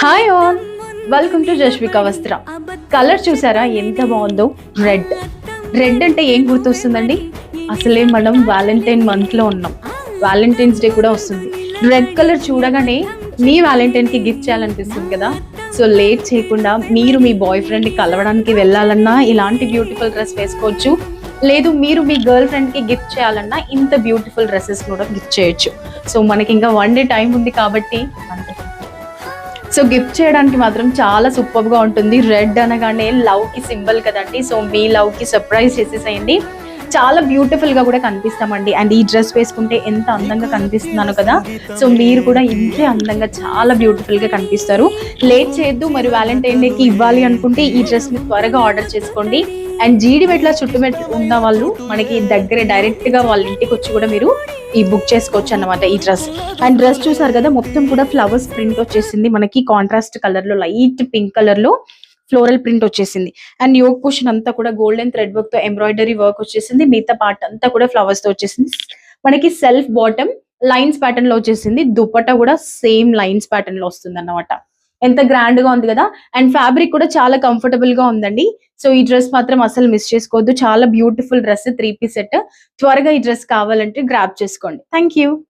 Hi all, welcome to Jasvika వస్త్ర. Colour చూసారా ఎంత బాగుందో? రెడ్. రెడ్ అంటే ఏం గుర్తొస్తుందండి? అసలే మనం వ్యాలంటైన్ మంత్ లో ఉన్నాం, వ్యాలంటైన్స్ డే కూడా వస్తుంది. రెడ్ కలర్ చూడగానే మీ వ్యాలంటైన్ కి గిఫ్ట్ చేయాలనిపిస్తుంది కదా. సో లేట్ చేయకుండా మీరు మీ బాయ్ ఫ్రెండ్ ని కలవడానికి వెళ్ళాలన్నా ఇలాంటి బ్యూటిఫుల్ డ్రెస్ వేసుకోవచ్చు. లేదు మీరు మీ గర్ల్ ఫ్రెండ్ కి గిఫ్ట్ చేయాలన్నా ఇంత బ్యూటిఫుల్ డ్రెస్సెస్ కూడా గిఫ్ట్ చేయొచ్చు. సో మనకి ఇంకా 1 డే టైం ఉంది కాబట్టి సో గిఫ్ట్ చేయడానికి మాత్రం చాలా సూపర్ గా ఉంటుంది. రెడ్ అనగానే లవ్ కి సింబల్ కదండి. సో మీ లవ్ కి సర్ప్రైజ్ చేసేసేయండి. చాలా బ్యూటిఫుల్ గా కూడా కనిపిస్తామండి. అండ్ ఈ డ్రెస్ వేసుకుంటే ఎంత అందంగా కనిపిస్తున్నాను కదా. సో మీరు కూడా ఇంతే అందంగా చాలా బ్యూటిఫుల్ గా కనిపిస్తారు. లేట్ చేయొద్దు. మరి వ్యాలంటైన్ డేకి ఇవ్వాలి అనుకుంటే ఈ డ్రెస్ ని త్వరగా ఆర్డర్ చేసుకోండి. అండ్ జీడిమెట్ల చుట్టుమెట్లు ఉన్న వాళ్ళు మనకి దగ్గరే డైరెక్ట్ గా వాళ్ళ ఇంటికి వచ్చి కూడా మీరు ఈ బుక్ చేసుకోవచ్చు అన్నమాట ఈ డ్రెస్. అండ్ డ్రెస్ చూసారు కదా, మొత్తం కూడా ఫ్లవర్స్ ప్రింట్ వచ్చేసింది. మనకి కాంట్రాస్ట్ కలర్ లో లైట్ పింక్ కలర్ లో ఫ్లోరల్ ప్రింట్ వచ్చేసింది. అండ్ యోగ్ పోర్షన్ అంతా కూడా గోల్డెన్ థ్రెడ్ వర్క్ తో ఎంబ్రాయిడరీ వర్క్ వచ్చేసింది. మిగతా పార్ట్ అంతా కూడా ఫ్లవర్స్ తో వచ్చేసింది. మనకి సెల్ఫ్ బాటమ్ లైన్స్ ప్యాటర్న్ లో వచ్చేసింది. దుపట్టా కూడా సేమ్ లైన్స్ ప్యాటర్న్ లో వస్తుంది అన్నమాట. ఎంత గ్రాండ్ గా ఉంది కదా. అండ్ ఫ్యాబ్రిక్ కూడా చాలా కంఫర్టబుల్ గా ఉందండి. సో ఈ డ్రెస్ మాత్రం అసలు మిస్ చేసుకోవద్దు. చాలా బ్యూటిఫుల్ డ్రెస్, 3 పీస్ సెట్. త్వరగా ఈ డ్రెస్ కావాలంటే గ్రాబ్ చేసుకోండి. Thank you.